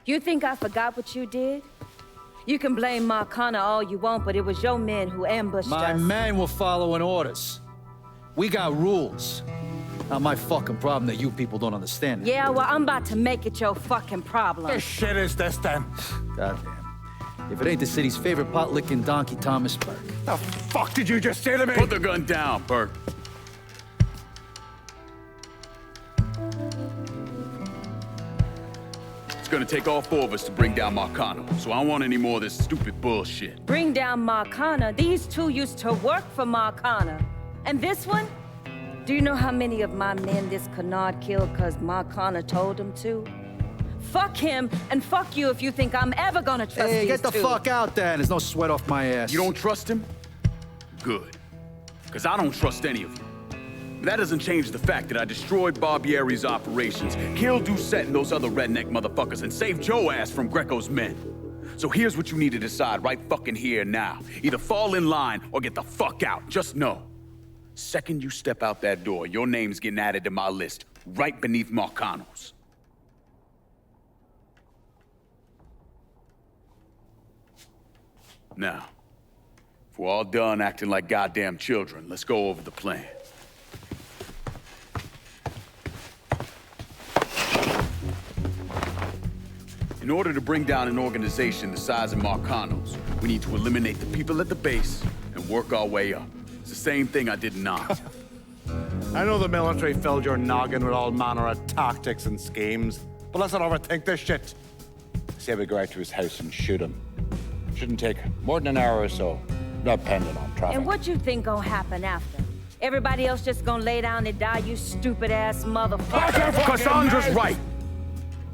You think I forgot what you did? You can blame Marcana all you want, but it was your men who ambushed us. My men were following orders. We got rules. Not my fucking problem that you people don't understand it. Yeah, well, I'm about to make it your fucking problem. What shit is this, then? Goddamn. If it ain't the city's favorite pot-licking donkey, Thomas Burke. The fuck did you just say to me? Put the gun down, Burke. It's gonna take all four of us to bring down Marcano, so I don't want any more of this stupid bullshit. Bring down Marcana? These two used to work for Marcana. And this one? Do you know how many of my men this canard killed because Marcana told him to? Fuck him, and fuck you if you think I'm ever gonna trust Hey, these get the two. fuck out then. There's no sweat off my ass. You don't trust him? Good. Because I don't trust any of you. But that doesn't change the fact that I destroyed Barbieri's operations, killed Doucette and those other redneck motherfuckers, and saved Joe ass from Greco's men. So here's what you need to decide right fucking here now. Either fall in line or get the fuck out. Just know. Second you step out that door, your name's getting added to my list, right beneath Marcano's. Now, if we're all done acting like goddamn children, let's go over the plan. In order to bring down an organization the size of Marcano's, we need to eliminate the people at the base and work our way up. It's the same thing I did in Oz. I know the military filled your noggin with all manner of tactics and schemes, but let's not overthink this shit. Say we go out to his house and shoot him. Shouldn't take more than an hour or so, depending on traffic. And what you think gonna happen after? Everybody else just gonna lay down and die, you stupid-ass motherfucker? Cassandra's right.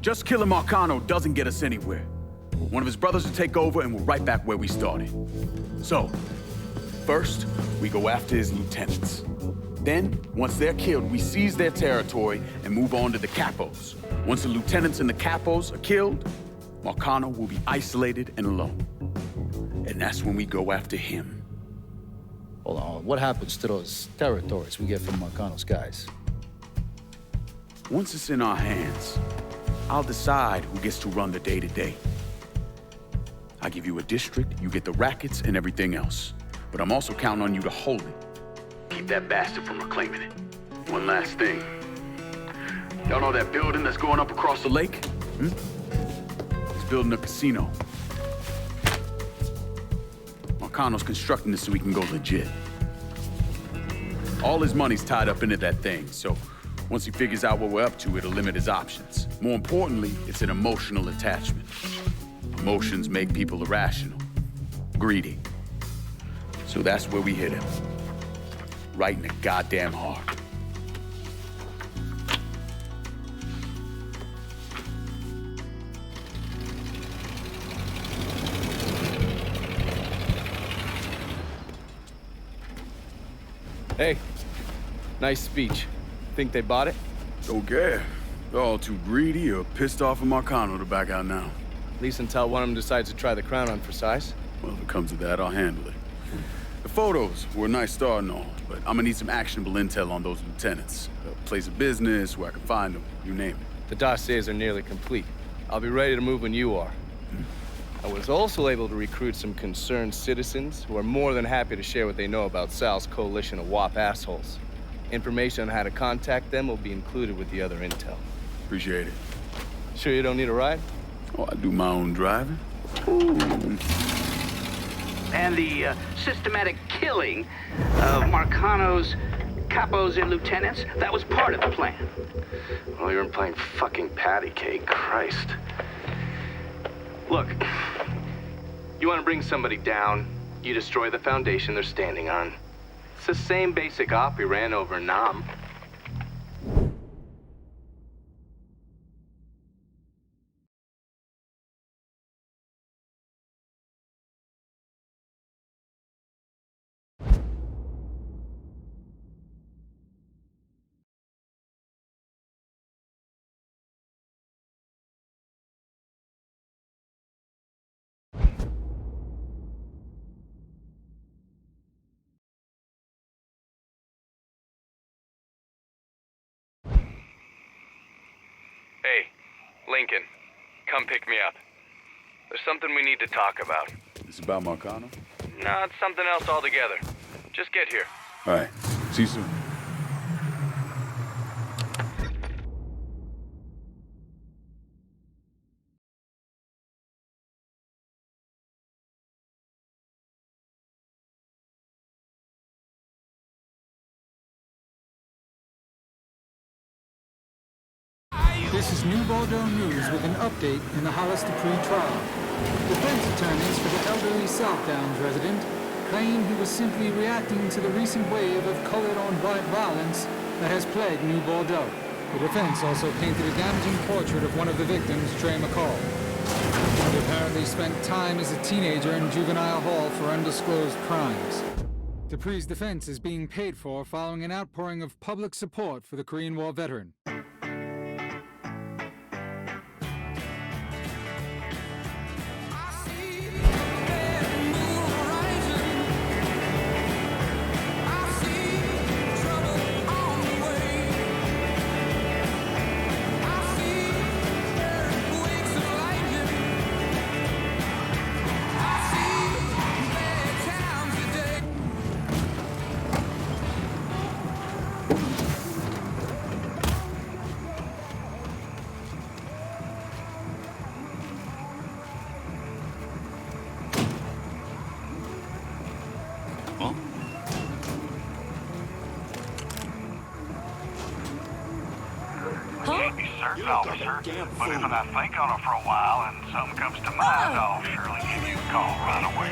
Just killing Marcano doesn't get us anywhere. One of his brothers will take over and we're right back where we started. So, first, we go after his lieutenants. Then, once they're killed, we seize their territory and move on to the capos. Once the lieutenants and the capos are killed, Marcano will be isolated and alone. And that's when we go after him. Hold on, what happens to those territories we get from Marcano's guys? Once it's in our hands, I'll decide who gets to run the day-to-day. I give you a district, you get the rackets and everything else. But I'm also counting on you to hold it. Keep that bastard from reclaiming it. One last thing. Y'all know that building that's going up across the lake? It's building a casino. Marcano's constructing this so we can go legit. All his money's tied up into that thing, so once he figures out what we're up to, it'll limit his options. More importantly, it's an emotional attachment. Emotions make people irrational, greedy. So that's where we hit him. Right in the goddamn heart. Hey, nice speech. Think they bought it? Don't care. They're all too greedy or pissed off at Marcano to back out now. At least until one of them decides to try the crown on for size. Well, if it comes to that, I'll handle it. The photos were a nice start and all, but I'm gonna need some actionable intel on those lieutenants. A place of business, where I can find them, you name it. The dossiers are nearly complete. I'll be ready to move when you are. I was also able to recruit some concerned citizens who are more than happy to share what they know about Sal's coalition of WAP assholes. Information on how to contact them will be included with the other intel. Appreciate it. Sure you don't need a ride? Oh, I do my own driving. And the systematic killing of Marcano's capos and lieutenants, that was part of the plan. Well, you weren't playing fucking patty cake, Christ. Look, you want to bring somebody down, you destroy the foundation they're standing on. It's the same basic op we ran over Nam. Hey, Lincoln. Come pick me up. There's something we need to talk about. It's about Marcano? No, it's something else altogether. Just get here. All right. See you soon. This is New Bordeaux News with an update in the Hollis Dupree trial. Defense attorneys for the elderly Southdowns resident claim he was simply reacting to the recent wave of colored-on-white violence that has plagued New Bordeaux. The defense also painted a damaging portrait of one of the victims, Trey McCall. He apparently spent time as a teenager in juvenile hall for undisclosed crimes. Dupree's defense is being paid for following an outpouring of public support for the Korean War veteran. Officer, but if I think on it for a while and something comes to mind, I'll surely give you a call right away.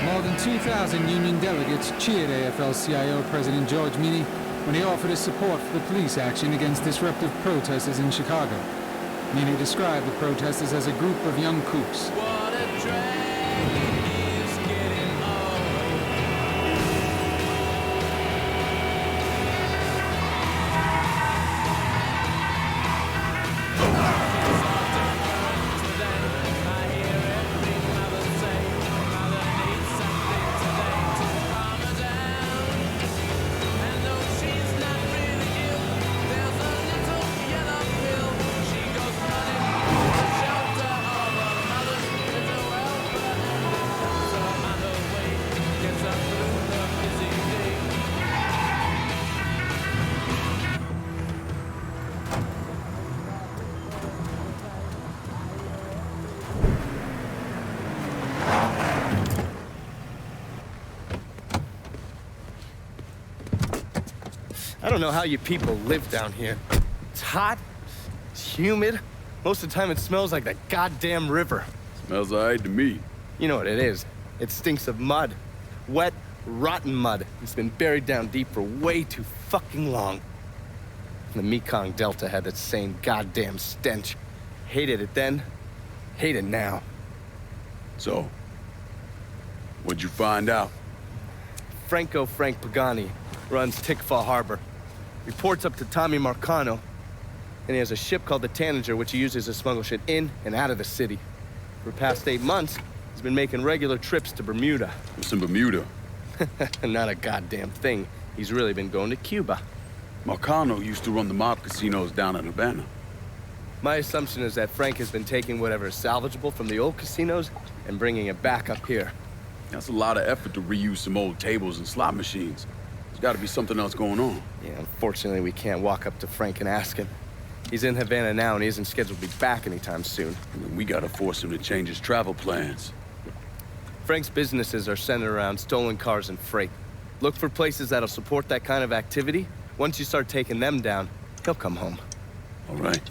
More than 2,000 union delegates cheered AFL-CIO President George Meany when he offered his support for the police action against disruptive protesters in Chicago. Meany described the protesters as a group of young coops. What a drag it is getting I don't know how you people live down here. It's hot, it's humid. Most of the time it smells like the goddamn river. Smells all right to me. You know what it is. It stinks of mud. Wet, rotten mud. It's been buried down deep for way too fucking long. The Mekong Delta had that same goddamn stench. Hated it then, hate it now. So, what'd you find out? Frank Pagani runs Tikfa Harbor. Reports up to Tommy Marcano, and he has a ship called the Tanager, which he uses to smuggle shit in and out of the city. For the past 8 months, he's been making regular trips to Bermuda. What's in Bermuda? Not a goddamn thing. He's really been going to Cuba. Marcano used to run the mob casinos down in Havana. My assumption is that Frank has been taking whatever is salvageable from the old casinos and bringing it back up here. That's a lot of effort to reuse some old tables and slot machines. There's got to be something else going on. Yeah, unfortunately, we can't walk up to Frank and ask him. He's in Havana now, and he isn't scheduled to be back anytime soon. And we got to force him to change his travel plans. Frank's businesses are centered around stolen cars and freight. Look for places that'll support that kind of activity. Once you start taking them down, he'll come home. All right.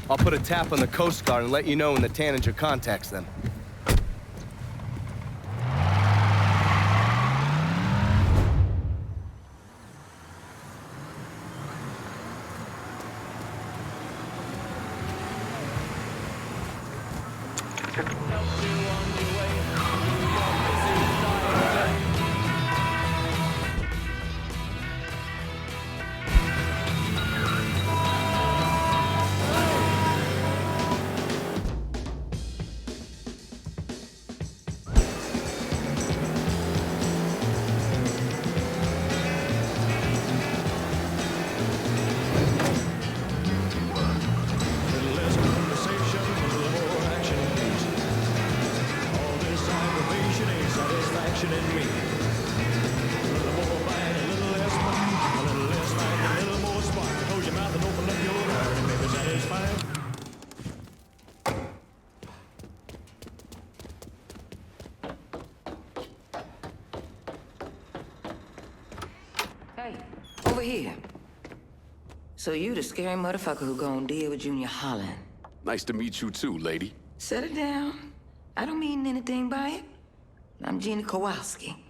I'll put a tap on the Coast Guard and let you know when the Tanager contacts them. Hey, over here. So you the scary motherfucker who gonna deal with Junior Holland. Nice to meet you too, lady. Set it down. I don't mean anything by it. I'm Gina Kowalski.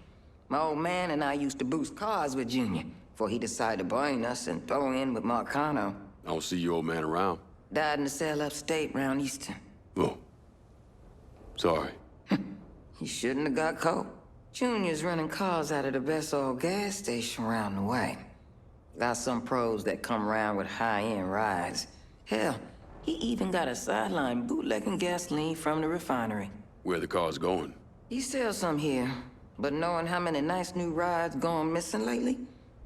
My old man and I used to boost cars with Junior before he decided to brain us and throw in with Marcano. I don't see your old man around. Died in a cell upstate round Easton. Oh. Sorry. He shouldn't have got caught. Junior's running cars out of the best old gas station around the way. Got some pros that come around with high-end rides. Hell, he even got a sideline bootlegging gasoline from the refinery. Where the car's going? He sells some here, but knowing how many nice new rides gone missing lately,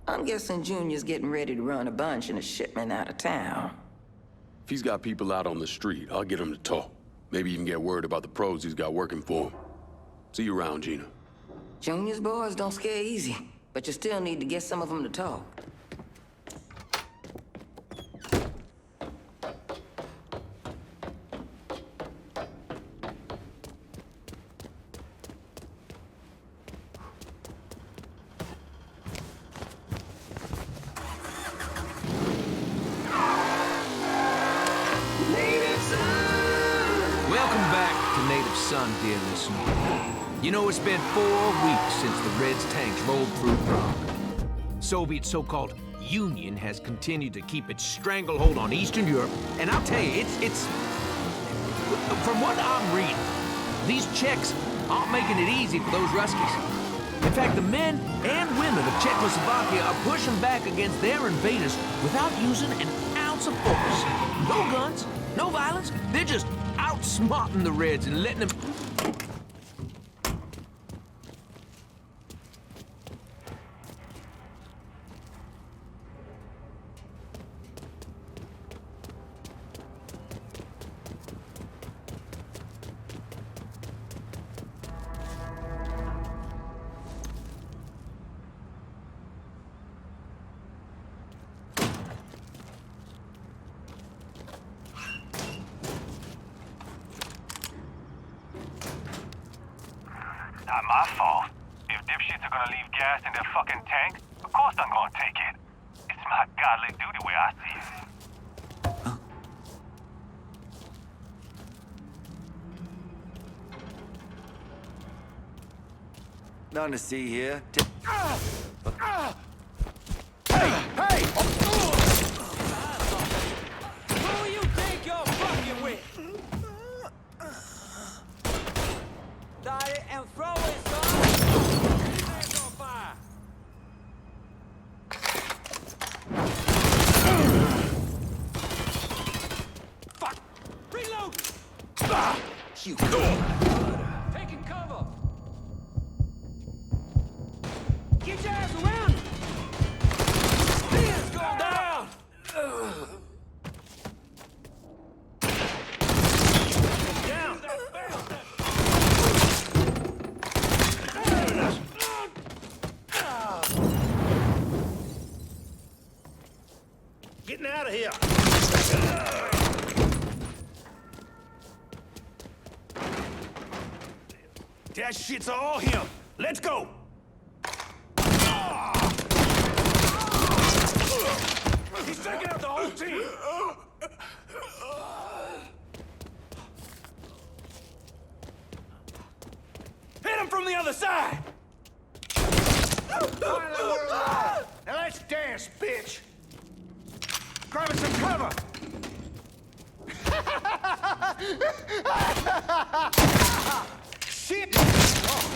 I'm guessing Junior's getting ready to run a bunch in a shipment out of town. If he's got people out on the street, I'll get him to talk. Maybe even get word about the pros he's got working for him. See you around, Gina. Junior's boys don't scare easy, but you still need to get some of them to talk. Welcome back to Native Son, dear listener. You know, it's been 4 weeks since the Reds' tanks rolled through Prague. Soviet so-called Union has continued to keep its stranglehold on Eastern Europe, and I'll tell you, it's... From what I'm reading, these Czechs aren't making it easy for those Ruskies. In fact, the men and women of Czechoslovakia are pushing back against their invaders without using an ounce of force. No guns, no violence, they're just outsmarting the Reds and letting them... Not my fault. If dipshits are gonna leave gas in their fucking tank, of course I'm gonna take it. It's my godly duty where I see it. Nothing to see here. Who you think you're fucking with? Start it and throw it, son! Hands on fire! Fuck! Reload! You Taking cover! Get your ass around him! getting out of here. That shit's all him. Let's go. He's taking out the whole team. Hit him from the other side. Finally, we're alive. Now let's dance, bitch. Grabbing some cover. Shit! Oh.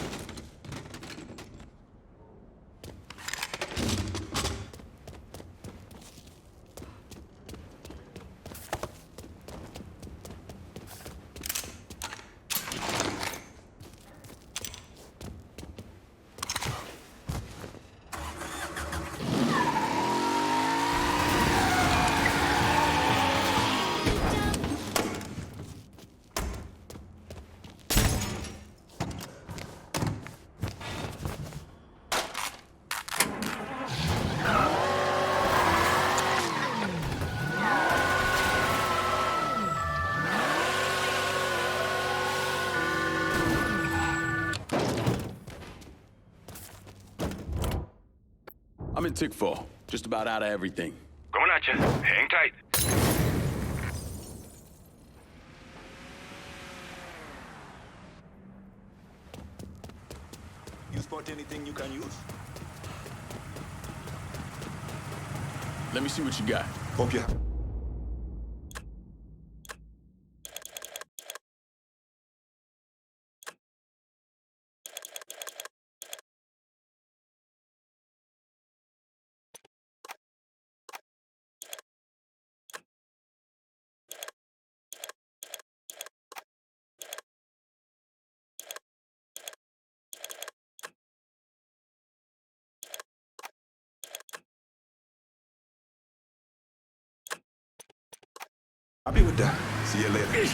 I'm in tick 4, just about out of everything. Coming at you. Hang tight. You spot anything you can use? Let me see what you got. Hope you. I'll be with that. See you later.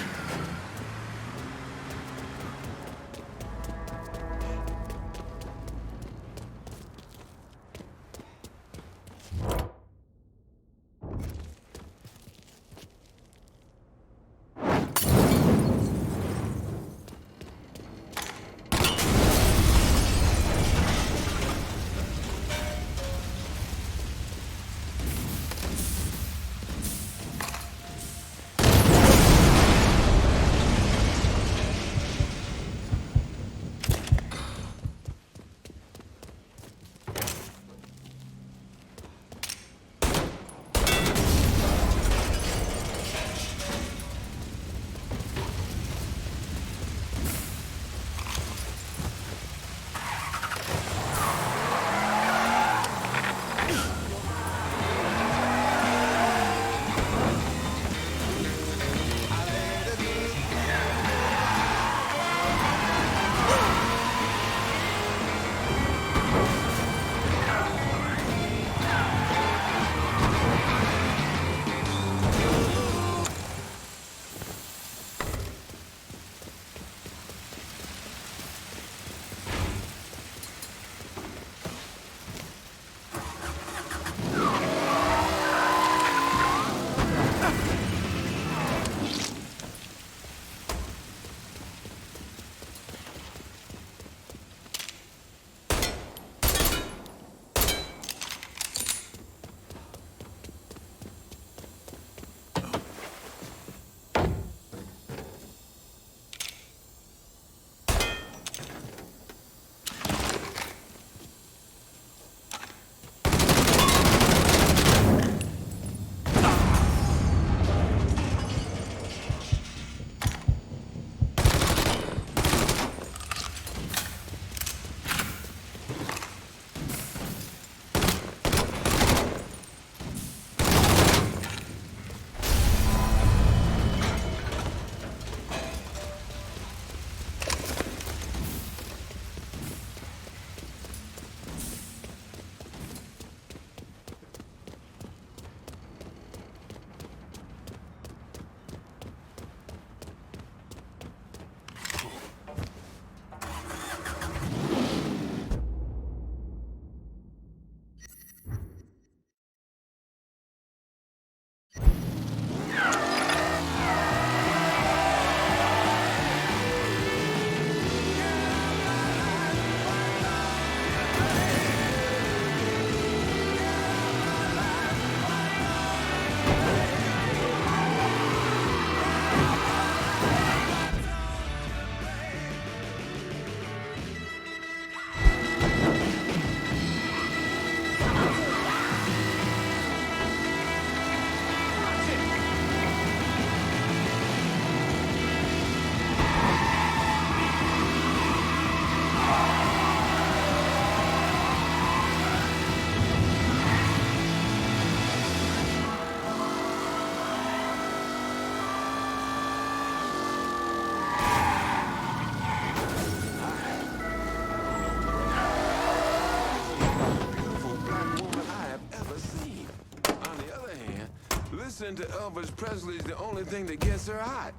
Listen to Elvis Presley's the only thing that gets her hot.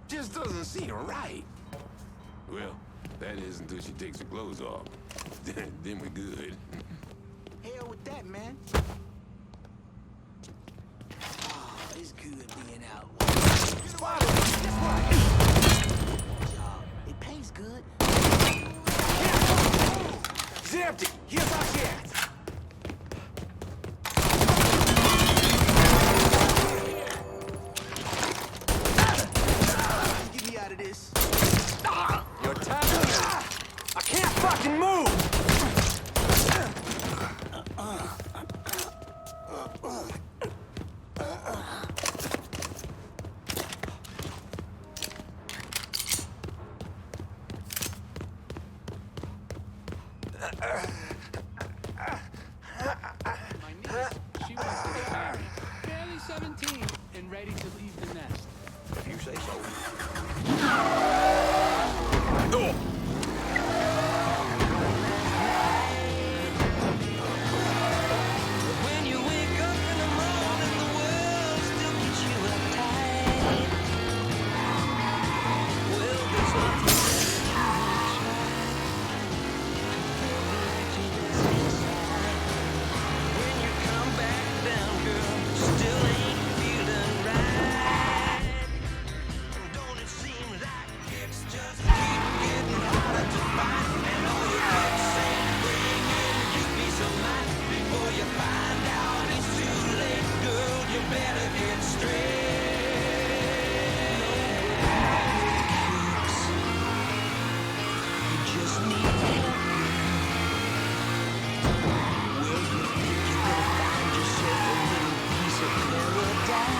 Just doesn't seem right. Well, that is until she takes her clothes off. Then we're good. Hell with that, man. Oh, it's good being out. Guess what? It pays good. It's empty. Here's our chance. Get me out of this. Your time. I can't fucking move. My niece, she wants to get married. Barely 17 and ready to leave the nest. If you say so. When you wake up in the morning, the world still keeps you uptight. Well, there's nothing when you come back down, girl, still ain't feeling right. Don't it seem like it's just keep getting harder to find? And all your lips ain't bringing you peace of mind. Before you find out it's too late, girl, you better get straight. You just need help. Well, you think you're gonna find yourself a little piece of paradise.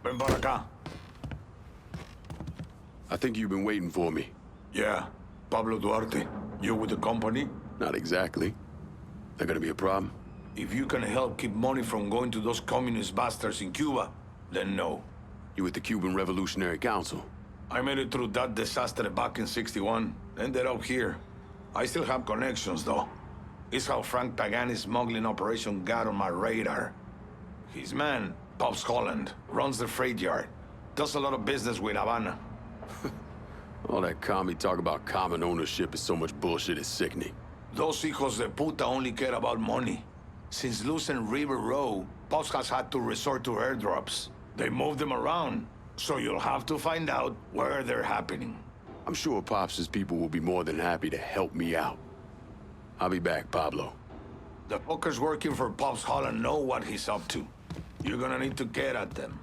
Ven para acá. I think you've been waiting for me. Yeah. Pablo Duarte, you with the company? Not exactly. That gonna be a problem? If you can help keep money from going to those communist bastards in Cuba, then no. You with the Cuban Revolutionary Council? I made it through that disaster back in '61. Ended up here. I still have connections, though. It's how Frank Pagani's smuggling operation got on my radar. His man, Pops Holland, runs the freight yard. Does a lot of business with Havana. All that commie talk about common ownership is so much bullshit, it's sickening. Those hijos de puta only care about money. Since losing River Row, Pops has had to resort to airdrops. They move them around, so you'll have to find out where they're happening. I'm sure Pops' people will be more than happy to help me out. I'll be back, Pablo. The fuckers working for Pops Holland know what he's up to. You're gonna need to get at them.